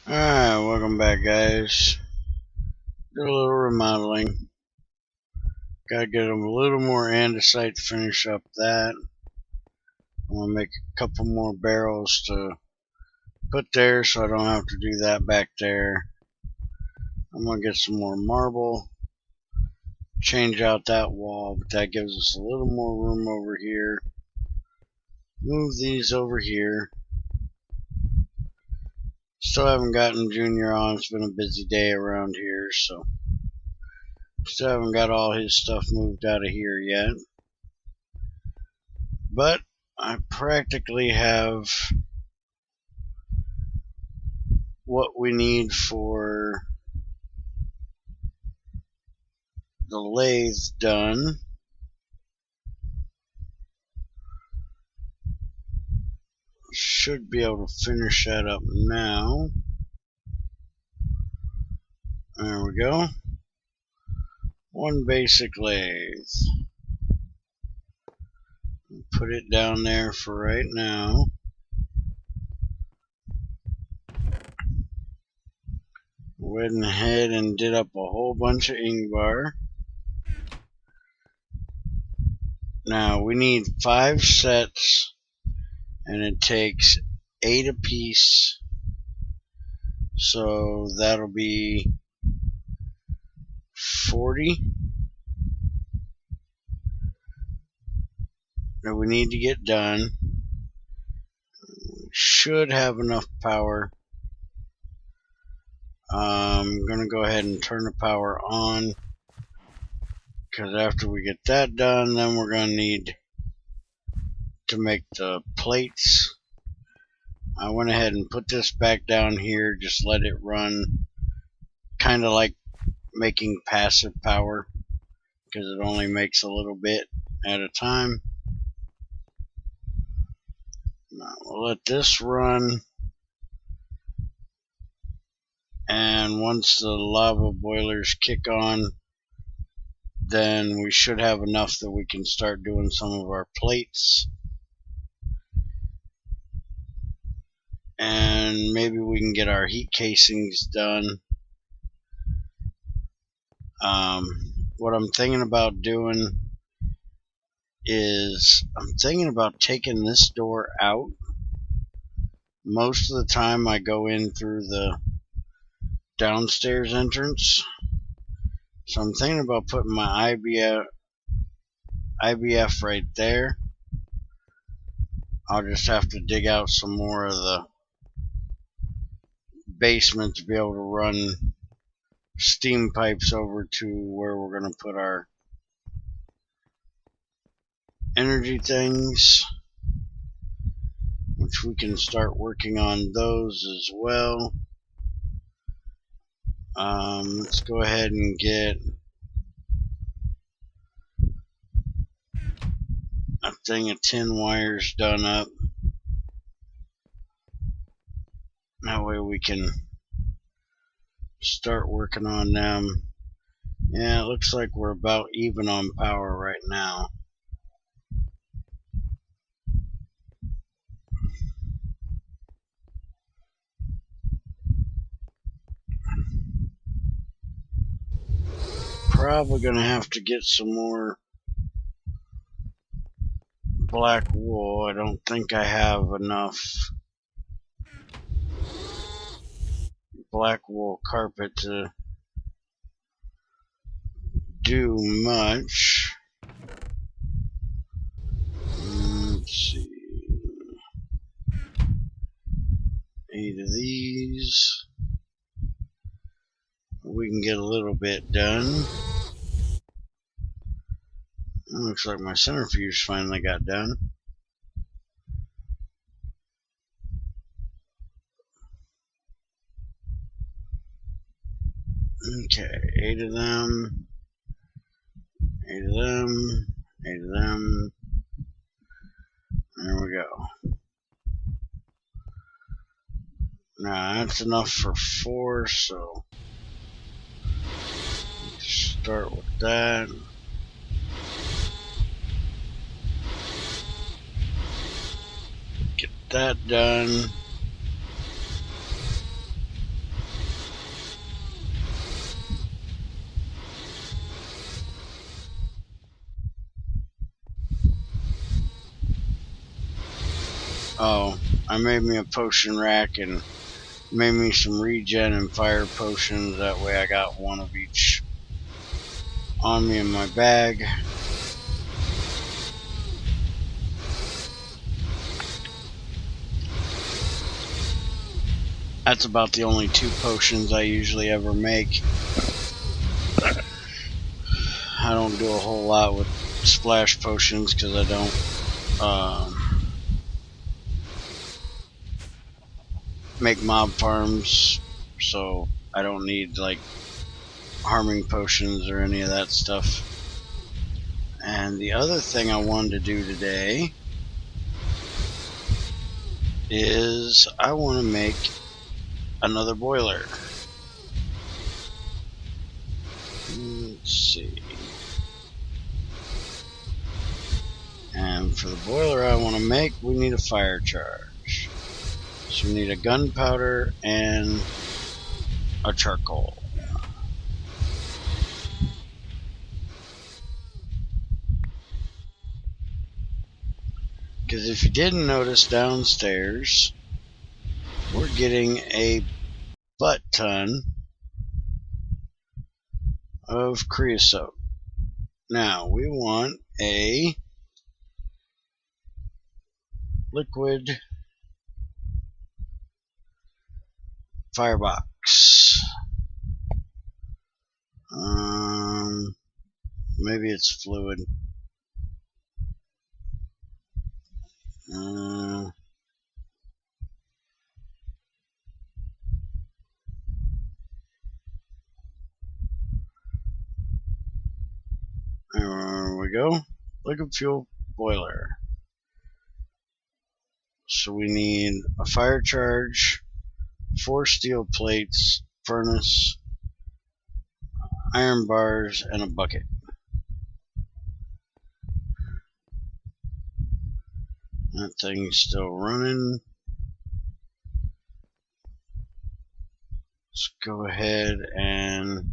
Alright, welcome back, guys. Did a little remodeling. Gotta get them a little more andesite to finish up that. I'm gonna make a couple more barrels to put there so I don't have to do that back there. I'm gonna get some more marble, change out that wall, but that gives us a little more room over here. Move these over here. Still haven't gotten Junior on. It's been a busy day around here, so still haven't got all his stuff moved out of here yet. But I practically have what we need for the lathe done. Should be able to finish that up now. There we go. One basic lathe. Put it down there for right now. Went ahead and did up a whole bunch of Ingvar. Now we need 5 sets, and it takes 8 apiece, so that'll be 40 that we need to get done. We should have enough power. I'm gonna go ahead and turn the power on, because after we get that done, then we're gonna need to make the plates. I went ahead and put this back down here, just let it run, kind of like making passive power, because it only makes a little bit at a time. Now we'll let this run, and once the lava boilers kick on, then we should have enough that we can start doing some of our plates. And maybe we can get our heat casings done. What I'm thinking about doing is I'm thinking about taking this door out. Most of the time I go in through the downstairs entrance. So I'm thinking about putting my IBF right there. I'll just have to dig out some more of the basement to be able to run steam pipes over to where we're going to put our energy things, which we can start working on those as well. Let's go ahead and get a thing of tin wires done up. That way we can start working on them. Yeah, it looks like we're about even on power right now. Probably gonna have to get some more black wool. I don't think I have enough black wool carpet to do much. Let's see. 8 of these. We can get a little bit done. Looks like my centrifuge finally got done. Okay, 8 of them. 8 of them. 8 of them. There we go. Now that's enough for 4, so start with that. Get that done. Oh, I made me a potion rack and made me some regen and fire potions. That way I got one of each on me in my bag. That's about the only 2 potions I usually ever make. I don't do a whole lot with splash potions because I don't make mob farms, so I don't need like harming potions or any of that stuff. And the other thing I wanted to do today is I want to make another boiler. Let's see. And for the boiler I want to make, we need a fire charge. So we need a gunpowder and a charcoal. Because if you didn't notice downstairs, we're getting a butt ton of creosote. Now we want a liquid firebox. Maybe it's fluid. There we go. Liquid fuel boiler. So we need a fire charge, 4 steel plates, furnace, iron bars, and a bucket. That thing's still running. Let's go ahead and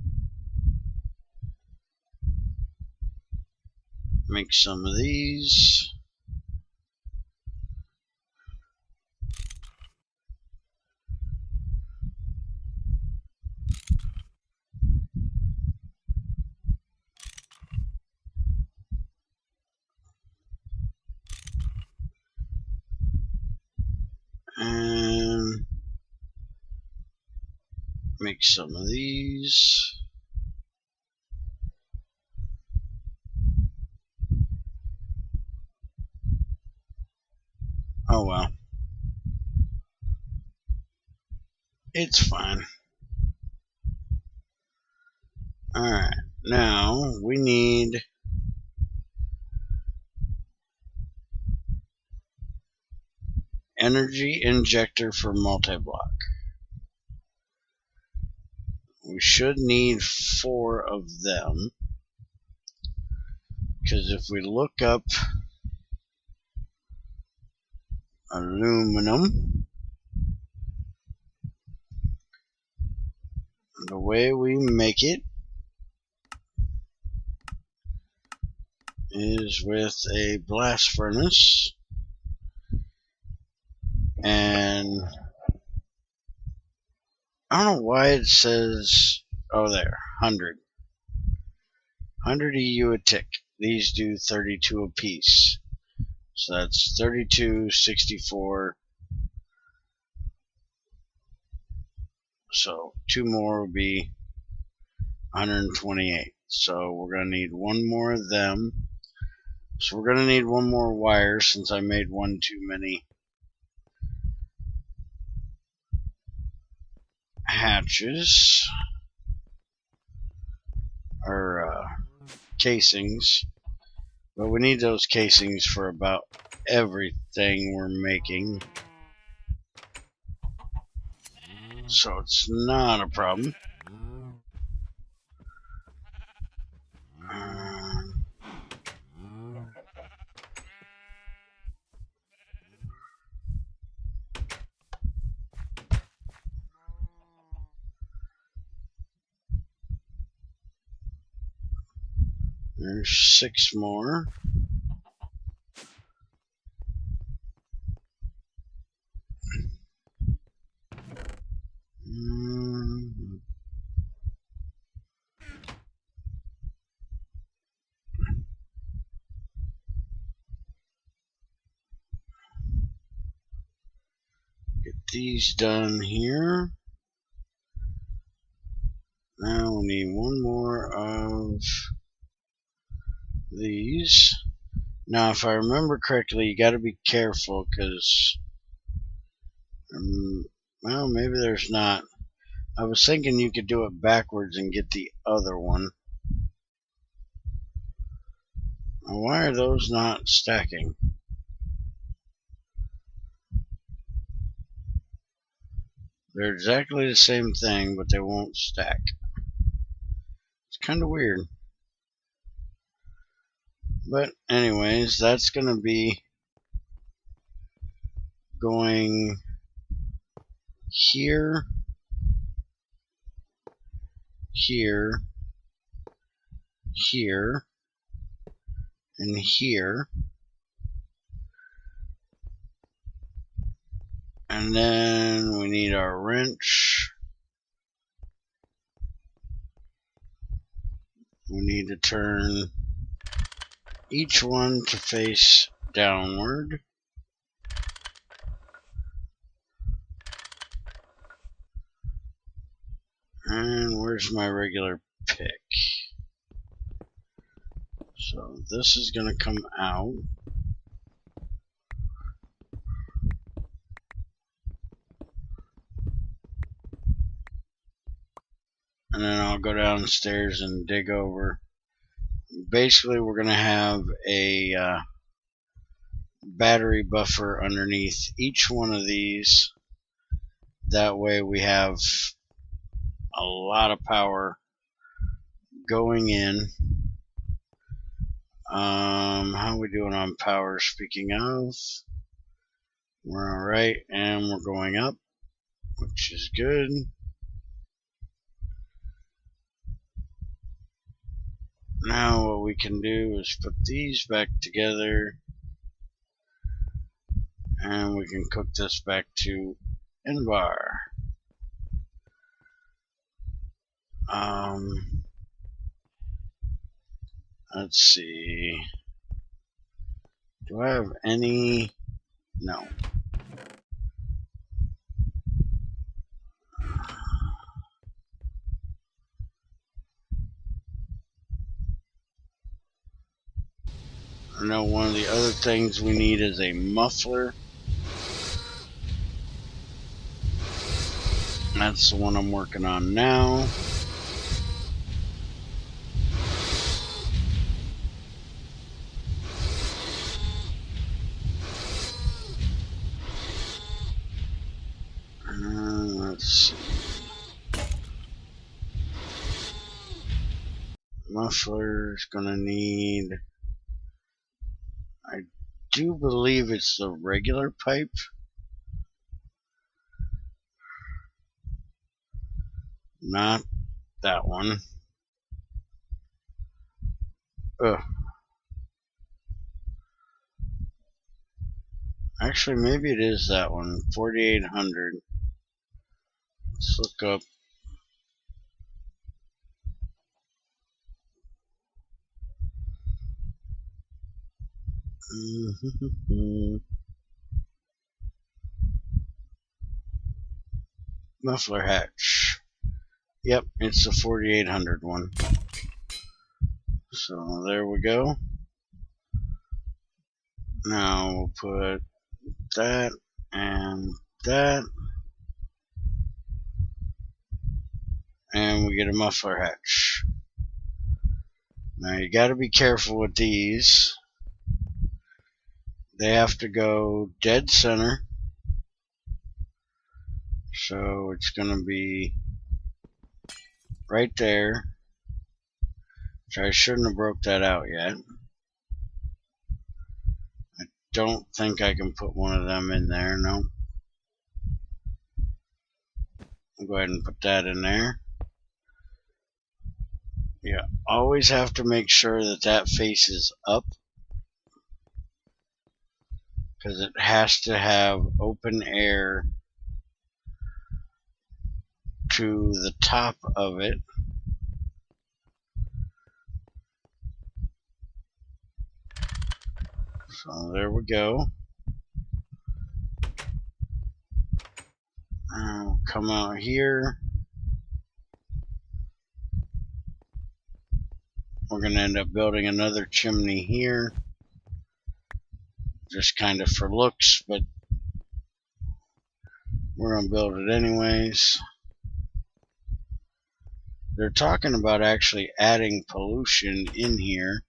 make some of these. And make some of these. Oh well. It's fine. Alright, now we need energy injector for multi-block. We should need 4 of them, because if we look up aluminum, the way we make it is with a blast furnace, and I don't know why it says, oh there, 100 EU a tick. These do 32 a piece, so that's 32, 64, so 2 more would be 128. So we're going to need 1 more of them. So we're going to need 1 more wire since I made 1 too many hatches or casings, but we need those casings for about everything we're making, so it's not a problem. There's 6 more. these done here. Now we need one more of these. Now, if I remember correctly, you got to be careful because, well, maybe there's not. I was thinking you could do it backwards and get the other one. Now, why are those not stacking? They're exactly the same thing, but they won't stack. It's kind of weird. But anyways, that's going to be going here, here, here, and here. And then we need our wrench. We need to turn each one to face downward. And where's my regular pick? So this is going to come out. And then I'll go downstairs and dig over. Basically, we're going to have a battery buffer underneath each one of these. That way we have a lot of power going in. How are we doing on power? Speaking of, we're alright, and we're going up, which is good. Now what we can do is put these back together, and we can cook this back to N-bar. Let's see. Do I have any? No. I know one of the other things we need is a muffler. That's the one I'm working on now. Let's see. Muffler's gonna need, I do believe it's the regular pipe. Not that one. Ugh. Actually, maybe it is that one. 4800. Let's look up. Muffler hatch. Yep, it's the 4800 one. So there we go. Now we'll put that and that. And we get a muffler hatch. Now you got to be careful with these. They have to go dead center. So it's going to be right there. Which I shouldn't have broke that out yet. I don't think I can put one of them in there, no. I'll go ahead and put that in there. You always have to make sure that that faces up, because it has to have open air to the top of it. So there we go. come out here. We're going to end up building another chimney here. Just kind of for looks, but we're going to build it anyways. They're talking about actually adding pollution in here.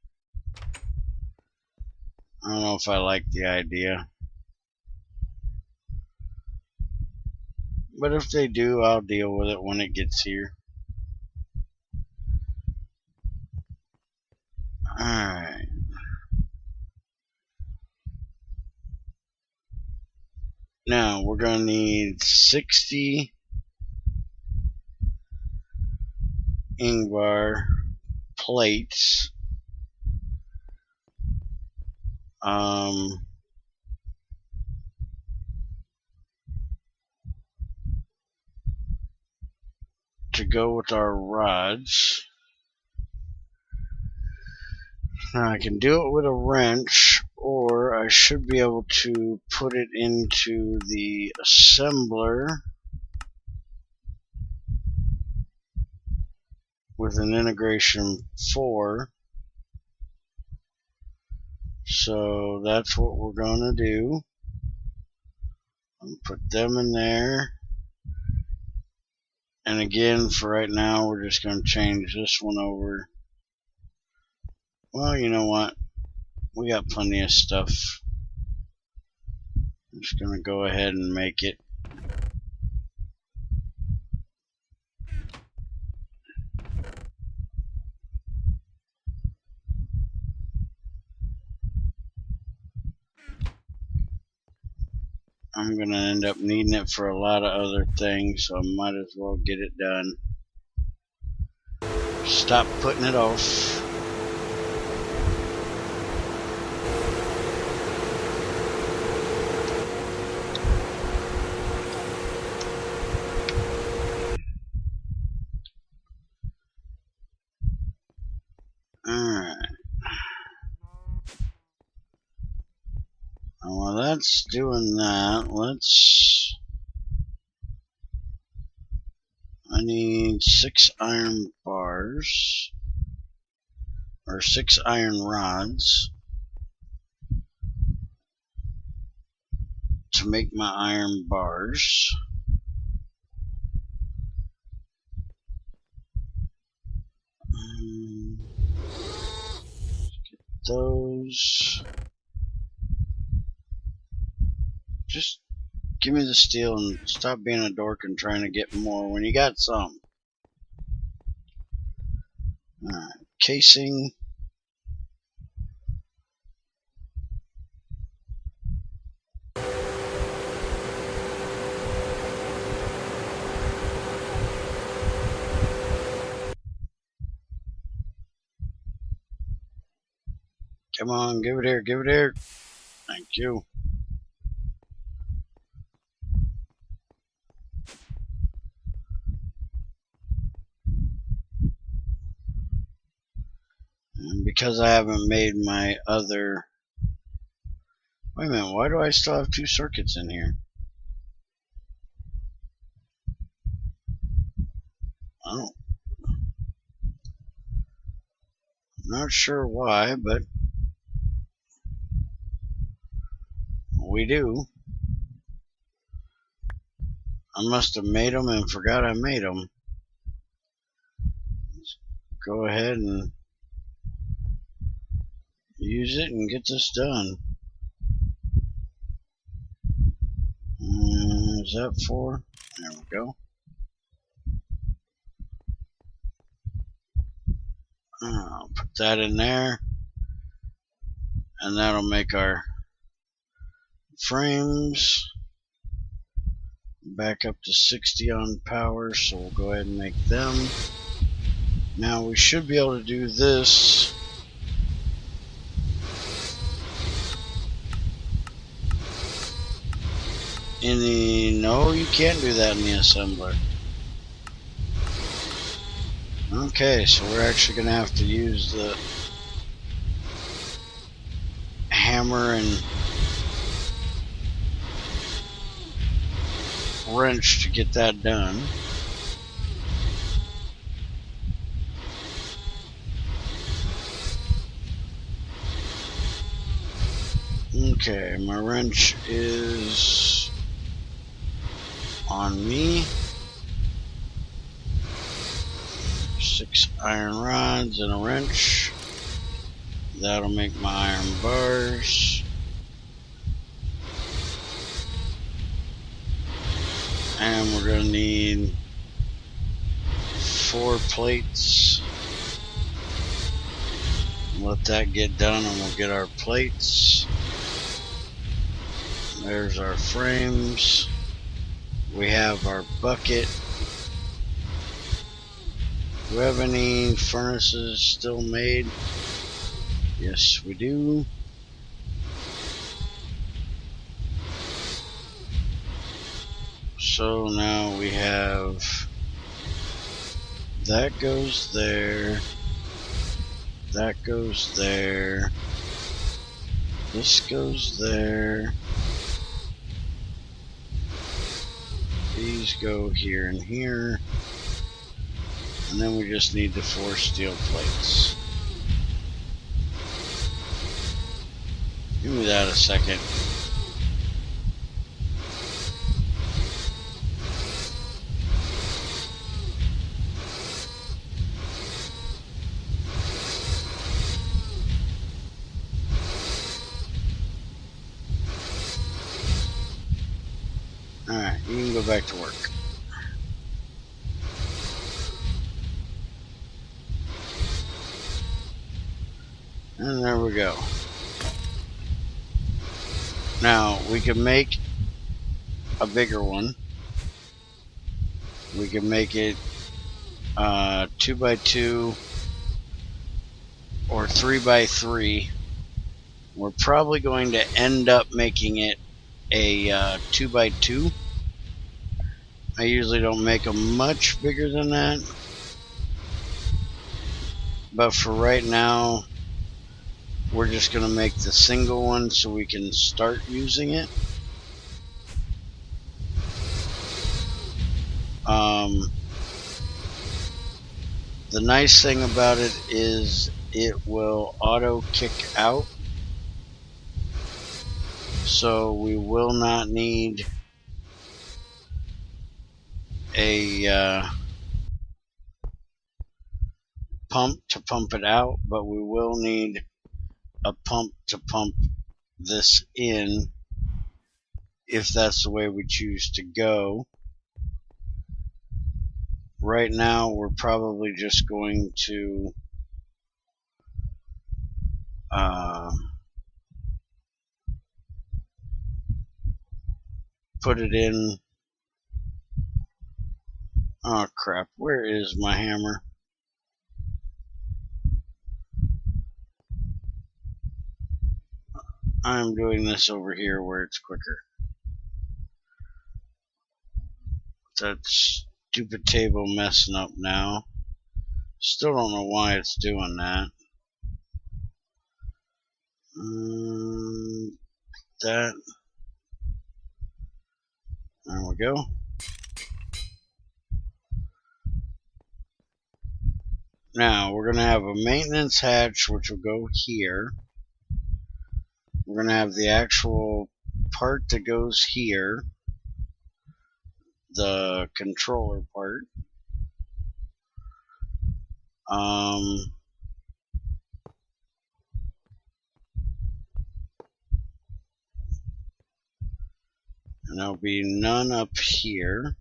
I don't know if I like the idea. But if they do, I'll deal with it when it gets here. Alright. Now, we're going to need 60 Ingvar plates. To go with our rods. Now I can do it with a wrench, or I should be able to put it into the assembler with an integration 4. So that's what we're going to do. I'm going to put them in there. And again, for right now, we're just going to change this one over. Well, you know what? We got plenty of stuff. I'm just going to go ahead and make it. I'm going to end up needing it for a lot of other things, so I might as well get it done. Stop putting it off. Alright. Well, that's doing that. I need 6 iron bars, or 6 iron rods to make my iron bars. Get those. Just give me the steel and stop being a dork and trying to get more when you got some. Alright, casing. Come on, give it here, give it here. Thank you. And because I haven't made my other... Wait a minute, why do I still have 2 circuits in here? Oh. I'm not sure why, but we do. I must have made them and forgot I made them. Let's go ahead and use it and get this done. Is that 4? There we go. I'll put that in there, and that'll make our frames back up to 60 on power, so we'll go ahead and make them. Now we should be able to do this in the... No, you can't do that in the assembler. Okay, so we're actually going to have to use the hammer and wrench to get that done. Okay, my wrench is on me. 6 iron rods and a wrench. That'll make my iron bars. And we're going to need 4 plates. Let that get done and we'll get our plates. There's our frames. We have our bucket. Do we have any furnaces still made? Yes, we do. So now we have that goes there. That goes there. This goes there. These go here and here. And then we just need the 4 steel plates. Give me that a second. Alright, you can go back to work. And there we go. Now, we can make a bigger one. We can make it 2x2 or 3x3. We're probably going to end up making it a 2x2. I usually don't make them much bigger than that. But for right now, we're just going to make the single one so we can start using it. The nice thing about it is it will auto kick out. So we will not need a pump to pump it out, but we will need a pump to pump this in if that's the way we choose to go. Right now we're probably just going to put it in. Oh crap, where is my hammer? I'm doing this over here where it's quicker. That stupid table messing up now. Still don't know why it's doing that. That. There we go. Now we're going to have a maintenance hatch which will go here. We're going to have the actual part that goes here, the controller part. And there'll be none up here.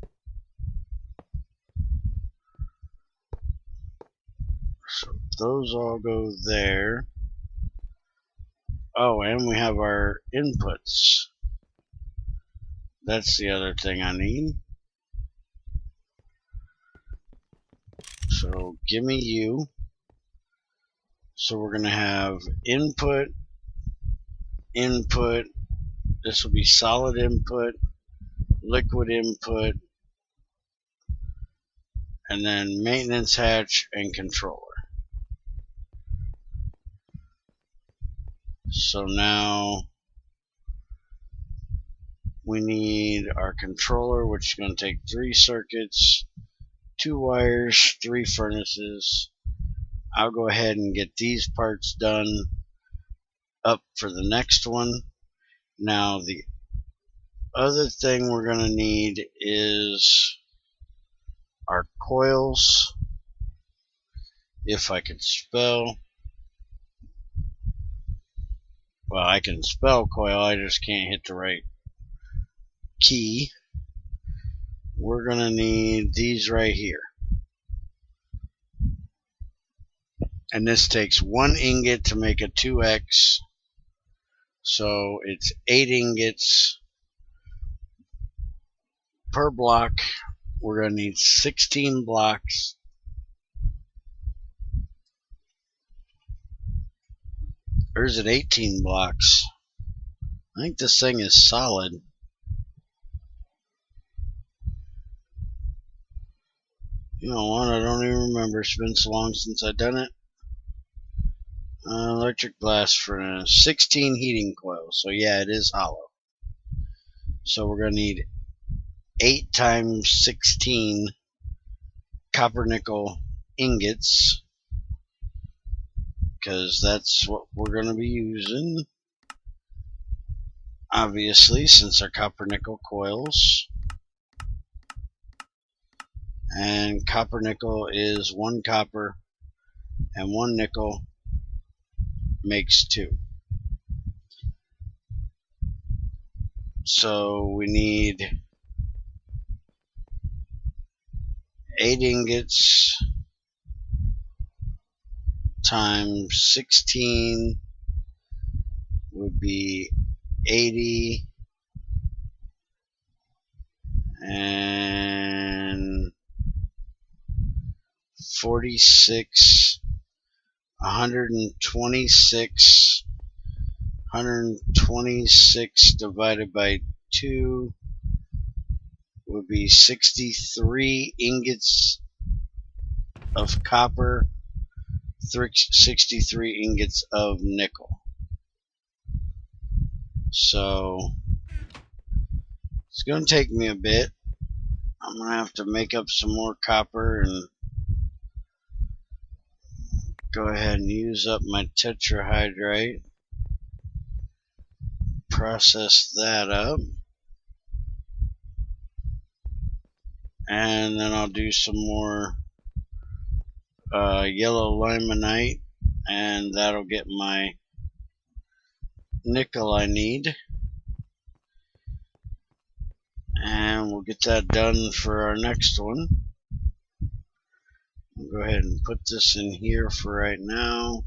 So those all go there. Oh, and we have our inputs. That's the other thing I need. So give me you. So we're going to have input, input. This will be solid input, liquid input, and then maintenance hatch and controller. So now we need our controller, which is going to take 3 circuits, 2 wires, 3 furnaces. I'll go ahead and get these parts done up for the next one. Now the other thing we're going to need is our coils, if I could spell. Well, I can spell coil, I just can't hit the right key. We're going to need these right here. And this takes 1 ingot to make a 2X. So it's 8 ingots per block. We're going to need 16 blocks. Or is it 18 blocks? I think this thing is solid. You know what? I don't even remember. It's been so long since I've done it. Electric blast furnace. 16 heating coils. So yeah, it is hollow. So we're going to need 8 times 16 copper nickel ingots, because that's what we're going to be using, obviously, since they're copper nickel coils. And copper nickel is 1 copper and 1 nickel makes 2. So we need 8 ingots times 16 would be 80, and 46, 126, 126 divided by 2 would be 63 ingots of copper, 63 ingots of nickel. So it's going to take me a bit. I'm going to have to make up some more copper and go ahead and use up my tetrahydrite. Process that up. And then I'll do some more yellow limonite, and that'll get my nickel I need. And we'll get that done for our next one. We'll go ahead and put this in here for right now.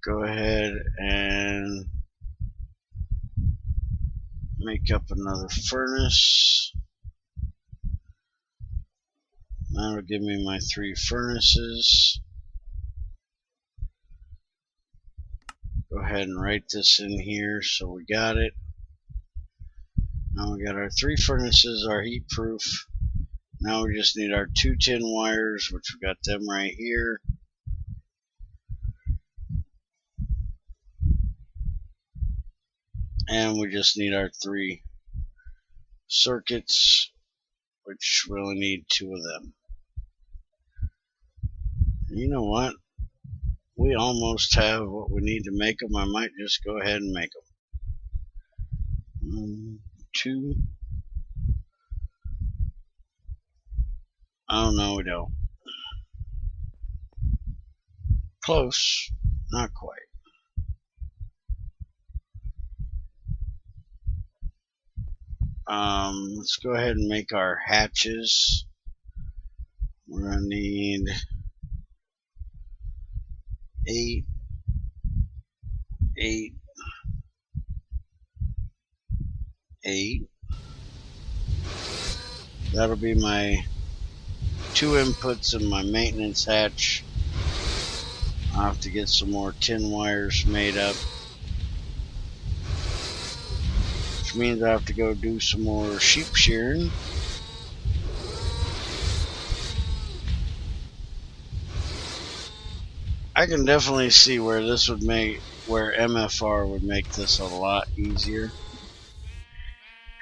Go ahead and make up another furnace. That'll give me my 3 furnaces. Go ahead and write this in here so we got it. Now we got our 3 furnaces, our heat proof. Now we just need our 2 tin wires, which we got them right here. And we just need our 3 circuits, which we only need 2 of them. You know what? We almost have what we need to make them. I might just go ahead and make them. 1, 2. Oh no, we don't. Close, not quite. Let's go ahead and make our hatches. We're going to need 8, 8, 8. That'll be my 2 inputs in my maintenance hatch. I'll have to get some more tin wires made up, which means I have to go do some more sheep shearing. I can definitely see where this would make, where MFR would make this a lot easier.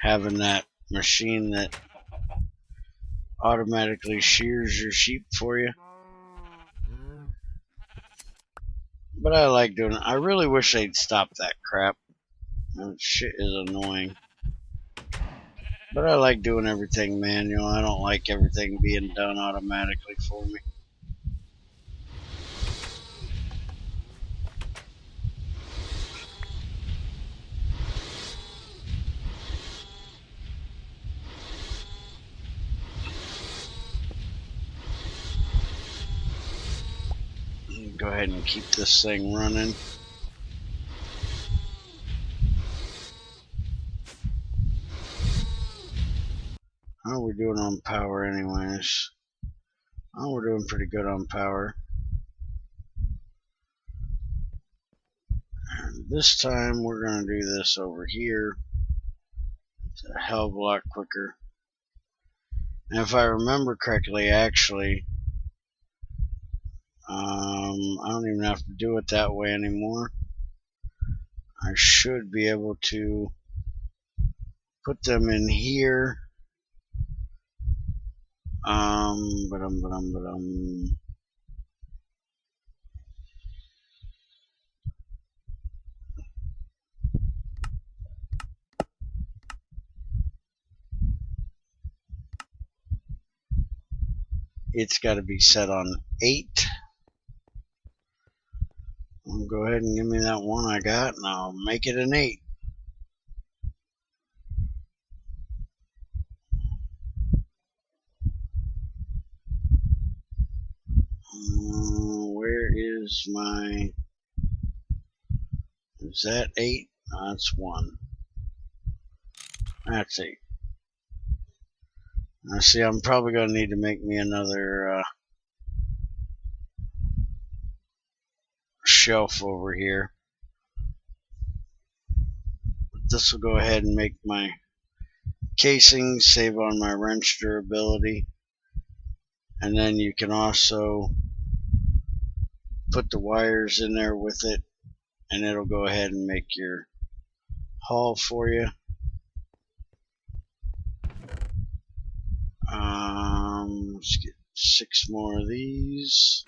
Having that machine that automatically shears your sheep for you. But I like doing it. I really wish they'd stop that crap. That shit is annoying. But I like doing everything manual. I don't like everything being done automatically for me. Go ahead and keep this thing running. How are we doing on power anyways? Oh, we're doing pretty good on power. And this time we're going to do this over here. It's a hell of a lot quicker. And if I remember correctly, actually, I don't even have to do it that way anymore. I should be able to put them in here. It's got to be set on 8. I'll go ahead and give me that one I got, and I'll make it an 8. Where is my... Is that 8? No, that's 1. That's 8. Now see, I'm probably going to need to make me another shelf over here. This will go ahead and make my casing, save on my wrench durability. And then you can also put the wires in there with it, and it'll go ahead and make your hull for you. Let's get 6 more of these.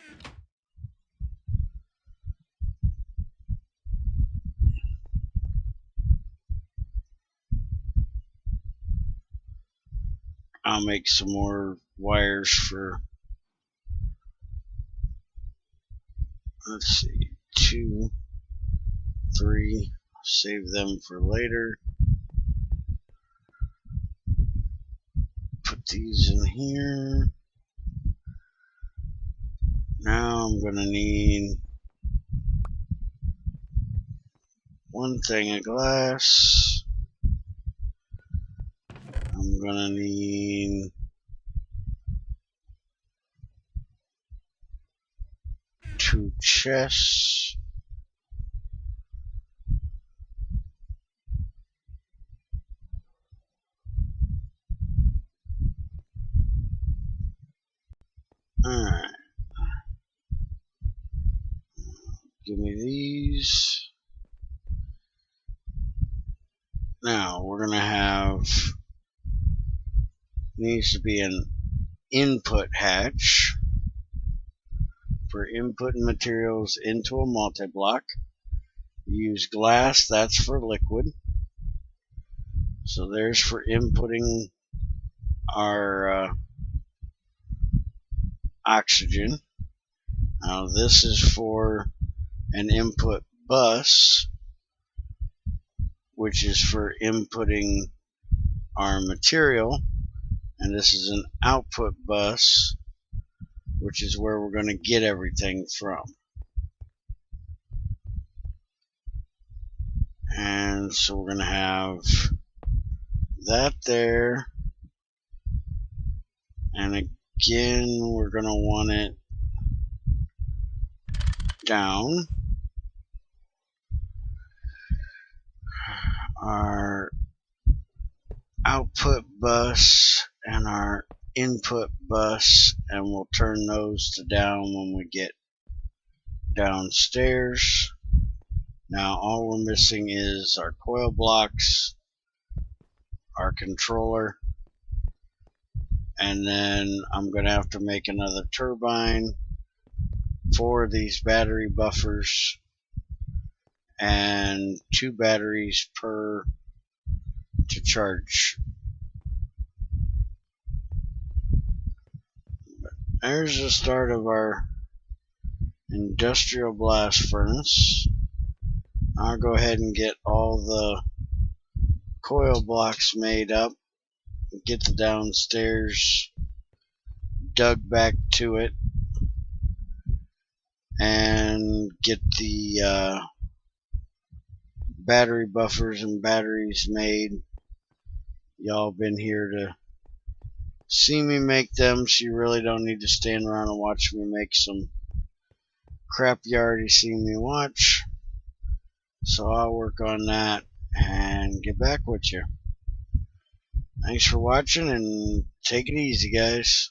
I'll make some more wires for, let's see, 2, 3, save them for later. Put these in here. Now I'm going to need 1 thing of glass. I'm going to need 2 chests. Alright. Give me these. Now we're going to have, needs to be an input hatch for inputting materials into a multi-block. Use glass, that's for liquid. So there's for inputting our oxygen. Now this is for an input bus, which is for inputting our material, and this is an output bus, which is where we're going to get everything from. And so we're going to have that there, and again we're going to want it down. Our output bus and our input bus, and we'll turn those to down when we get downstairs. Now all we're missing is our coil blocks, our controller, and then I'm going to have to make another turbine for these battery buffers and 2 batteries per to charge. There's the start of our industrial blast furnace. I'll go ahead and get all the coil blocks made up, get the downstairs dug back to it, and get the battery buffers and batteries made. Y'all been here to see me make them, so you really don't need to stand around and watch me make some crap you already seen me watch. So I'll work on that and get back with you. Thanks for watching, and take it easy, guys.